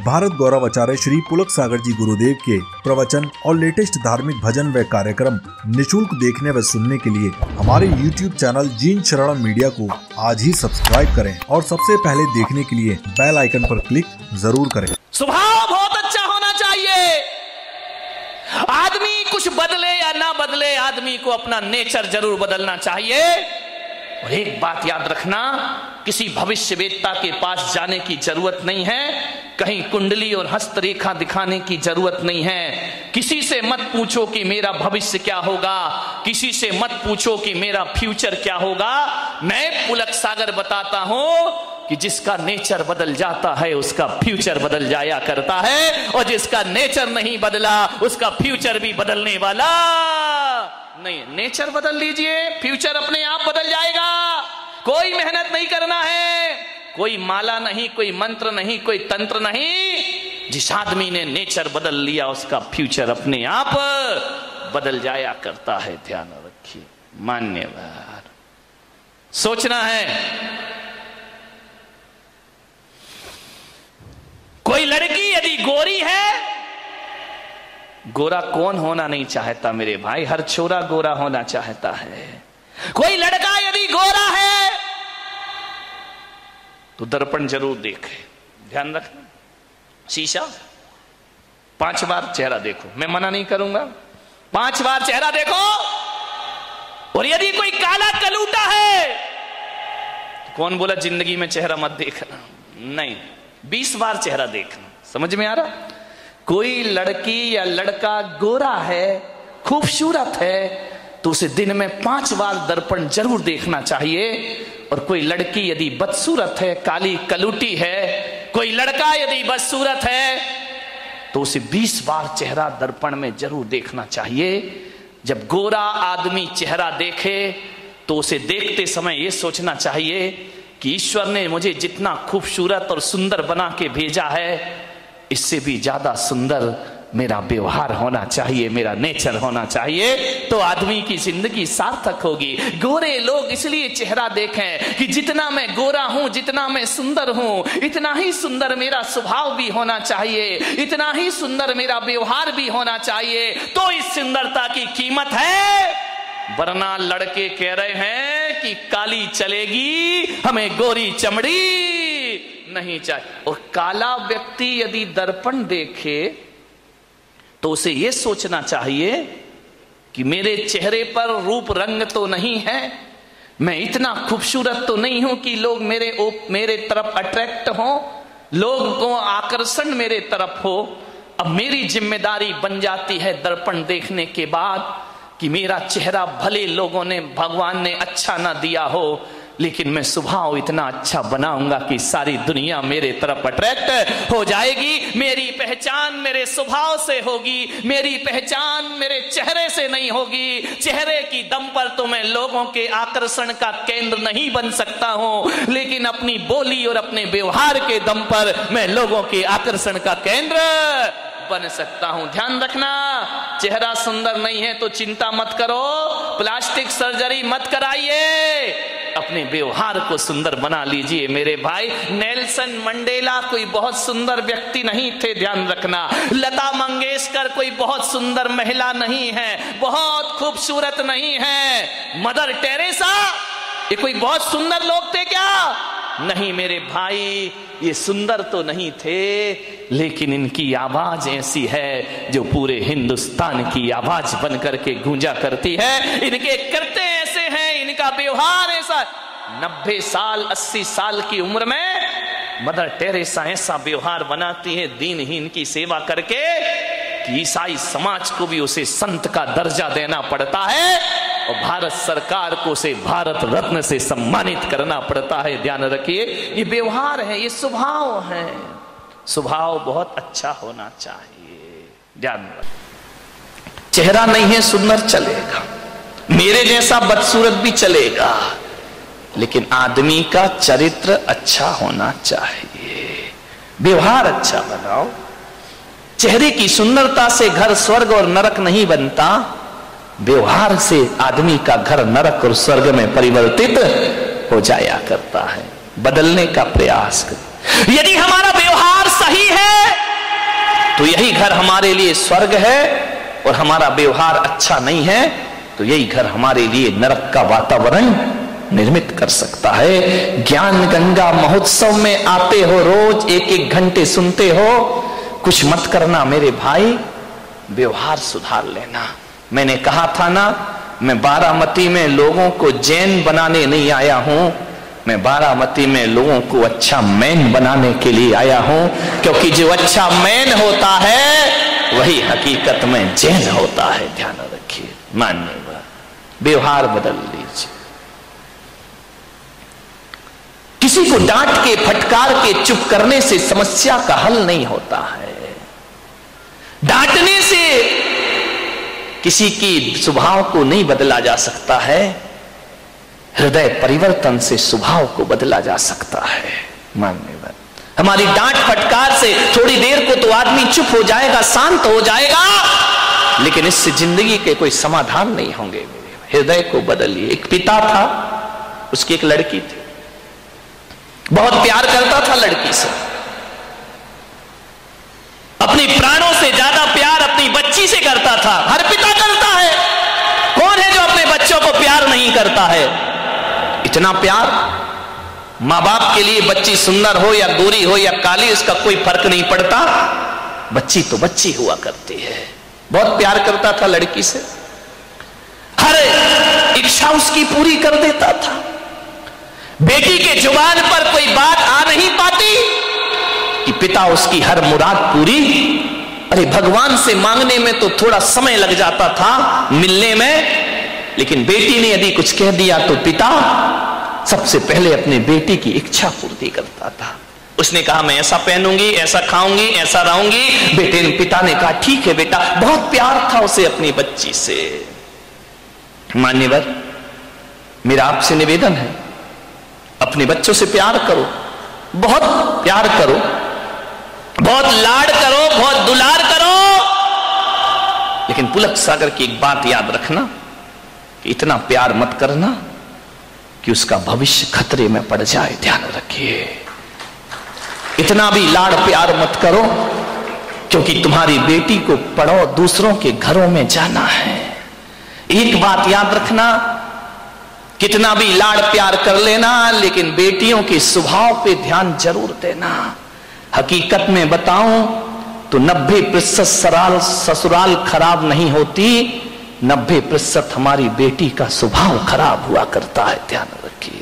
भारत गौरव आचार्य श्री पुलक सागर जी गुरुदेव के प्रवचन और लेटेस्ट धार्मिक भजन व कार्यक्रम निशुल्क देखने व सुनने के लिए हमारे YouTube चैनल जीन शरणम मीडिया को आज ही सब्सक्राइब करें और सबसे पहले देखने के लिए बेल आइकन पर क्लिक जरूर करें। स्वभाव बहुत अच्छा होना चाहिए। आदमी कुछ बदले या ना बदले, आदमी को अपना नेचर जरूर बदलना चाहिए। और एक बात याद रखना, किसी भविष्यवेत्ता के पास जाने की जरूरत नहीं है, कहीं कुंडली और हस्तरेखा दिखाने की जरूरत नहीं है। किसी से मत पूछो कि मेरा भविष्य क्या होगा, किसी से मत पूछो कि मेरा फ्यूचर क्या होगा। मैं पुलक सागर बताता हूं कि जिसका नेचर बदल जाता है उसका फ्यूचर बदल जाया करता है, और जिसका नेचर नहीं बदला उसका फ्यूचर भी बदलने वाला नहीं। नेचर बदल लीजिए, फ्यूचर अपने आप बदल जाएगा। कोई मेहनत नहीं करना है, कोई माला नहीं, कोई मंत्र नहीं, कोई तंत्र नहीं। जिस आदमी ने नेचर बदल लिया उसका फ्यूचर अपने आप बदल जाया करता है। ध्यान रखिए, मान्यवर। सोचना है, कोई लड़की यदि गोरी है, गोरा कौन होना नहीं चाहता मेरे भाई, हर छोरा गोरा होना चाहता है। कोई लड़का यदि गोरा है तो दर्पण जरूर देखे। ध्यान रखना, शीशा 5 बार चेहरा देखो, मैं मना नहीं करूंगा, 5 बार चेहरा देखो। और यदि कोई काला कलूटा है तो कौन बोला जिंदगी में चेहरा मत देखना, नहीं, 20 बार चेहरा देखना। समझ में आ रहा? कोई लड़की या लड़का गोरा है, खूबसूरत है, तो उसे दिन में 5 बार दर्पण जरूर देखना चाहिए। और कोई लड़की यदि बदसूरत है, काली कलूटी है, कोई लड़का यदि बदसूरत है, तो उसे 20 बार चेहरा दर्पण में जरूर देखना चाहिए। जब गोरा आदमी चेहरा देखे तो उसे देखते समय यह सोचना चाहिए कि ईश्वर ने मुझे जितना खूबसूरत और सुंदर बना के भेजा है, इससे भी ज्यादा सुंदर मेरा व्यवहार होना चाहिए, मेरा नेचर होना चाहिए, तो आदमी की जिंदगी सार्थक होगी। गोरे लोग इसलिए चेहरा देखें कि जितना मैं गोरा हूं, जितना मैं सुंदर हूं, इतना ही सुंदर मेरा स्वभाव भी होना चाहिए, इतना ही सुंदर मेरा व्यवहार भी होना चाहिए, तो इस सुंदरता की कीमत है। वरना लड़के कह रहे हैं कि काली चलेगी, हमें गोरी चमड़ी नहीं चाहिए। और काला व्यक्ति यदि दर्पण देखे तो उसे यह सोचना चाहिए कि मेरे चेहरे पर रूप रंग तो नहीं है, मैं इतना खूबसूरत तो नहीं हूं कि लोग मेरे तरफ अट्रैक्ट हो, लोग को आकर्षण मेरे तरफ हो। अब मेरी जिम्मेदारी बन जाती है दर्पण देखने के बाद कि मेरा चेहरा भले लोगों ने, भगवान ने अच्छा ना दिया हो, लेकिन मैं स्वभाव इतना अच्छा बनाऊंगा कि सारी दुनिया मेरे तरफ अट्रैक्ट हो जाएगी। मेरी पहचान मेरे स्वभाव से होगी, मेरी पहचान मेरे चेहरे से नहीं होगी। चेहरे की दम पर तो मैं लोगों के आकर्षण का केंद्र नहीं बन सकता हूं, लेकिन अपनी बोली और अपने व्यवहार के दम पर मैं लोगों के आकर्षण का केंद्र बन सकता हूं। ध्यान रखना, चेहरा सुंदर नहीं है तो चिंता मत करो, प्लास्टिक सर्जरी मत कराइए, अपने व्यवहार को सुंदर बना लीजिए मेरे भाई। नेल्सन मंडेला कोई बहुत सुंदर व्यक्ति नहीं थे, ध्यान रखना। लता मंगेशकर कोई बहुत सुंदर महिला नहीं है, बहुत खूबसूरत नहीं है। मदर टेरेसा ये कोई बहुत सुंदर लोग थे क्या? नहीं मेरे भाई, ये सुंदर तो नहीं थे, लेकिन इनकी आवाज ऐसी है जो पूरे हिंदुस्तान की आवाज बन करके गूंजा करती है। इनके करते ऐसे हैं, इनका व्यवहार ऐसा। 90 साल 80 साल की उम्र में मदर टेरेसा ऐसा व्यवहार बनाती है दीनहीन की सेवा करके कि ईसाई समाज को भी उसे संत का दर्जा देना पड़ता है, और भारत सरकार को उसे भारत रत्न से सम्मानित करना पड़ता है। ध्यान रखिए, ये व्यवहार है, ये स्वभाव है। स्वभाव बहुत अच्छा होना चाहिए। ध्यान रखिए, चेहरा नहीं है सुंदर चलेगा, मेरे जैसा बदसूरत भी चलेगा, लेकिन आदमी का चरित्र अच्छा होना चाहिए। व्यवहार अच्छा बनाओ। चेहरे की सुंदरता से घर स्वर्ग और नरक नहीं बनता, व्यवहार से आदमी का घर नरक और स्वर्ग में परिवर्तित हो जाया करता है। बदलने का प्रयास करें। यदि हमारा व्यवहार सही है तो यही घर हमारे लिए स्वर्ग है, और हमारा व्यवहार अच्छा नहीं है तो यही घर हमारे लिए नरक का वातावरण निर्मित कर सकता है। ज्ञान गंगा महोत्सव में आते हो, रोज एक एक घंटे सुनते हो, कुछ मत करना मेरे भाई, व्यवहार सुधार लेना। मैंने कहा था ना, मैं बारामती में लोगों को जैन बनाने नहीं आया हूं, मैं बारामती में लोगों को अच्छा मैन बनाने के लिए आया हूं, क्योंकि जो अच्छा मैन होता है वही हकीकत में जैन होता है। ध्यान रखिए, मान्यवर, व्यवहार बदल लीजिए। किसी को डांट के, फटकार के, चुप करने से समस्या का हल नहीं होता है। डांटने से किसी की स्वभाव को नहीं बदला जा सकता है, हृदय परिवर्तन से स्वभाव को बदला जा सकता है। मान्यवर, हमारी डांट फटकार से थोड़ी देर को तो आदमी चुप हो जाएगा, शांत हो जाएगा, लेकिन इससे जिंदगी के कोई समाधान नहीं होंगे। हृदय को बदलिए। एक पिता था, उसकी एक लड़की थी, बहुत प्यार करता था लड़की से, अपनी प्राणों से ज्यादा प्यार अपनी बच्ची से करता था। हर पिता करता है, कौन है जो अपने बच्चों को प्यार नहीं करता है? इतना प्यार, मां बाप के लिए बच्ची सुंदर हो या गोरी हो या काली, उसका कोई फर्क नहीं पड़ता, बच्ची तो बच्ची हुआ करती है। बहुत प्यार करता था लड़की से, हर इच्छा उसकी पूरी कर देता था। बेटी के जुबान पर कोई बात आ नहीं पाती कि पिता उसकी हर मुराद पूरी। अरे भगवान से मांगने में तो थोड़ा समय लग जाता था, मिलने में, लेकिन बेटी ने यदि कुछ कह दिया तो पिता सबसे पहले अपने बेटी की इच्छा पूर्ति करता था। उसने कहा मैं ऐसा पहनूंगी, ऐसा खाऊंगी, ऐसा रहूंगी। पिता ने कहा ठीक है बेटा। बहुत प्यार था उसे अपनी बच्ची से। मान्यवर, मेरा आपसे निवेदन है, अपने बच्चों से प्यार करो, बहुत प्यार करो, बहुत लाड करो, बहुत दुलार करो, लेकिन पुलक सागर की एक बात याद रखना कि इतना प्यार मत करना कि उसका भविष्य खतरे में पड़ जाए। ध्यान रखिए, इतना भी लाड़ प्यार मत करो, क्योंकि तुम्हारी बेटी को पढ़ो, दूसरों के घरों में जाना है। एक बात याद रखना, कितना भी लाड़ प्यार कर लेना, लेकिन बेटियों के स्वभाव पे ध्यान जरूर देना। हकीकत में बताऊं तो 90% ससुराल खराब नहीं होती, 90% हमारी बेटी का स्वभाव खराब हुआ करता है। ध्यान रखिए।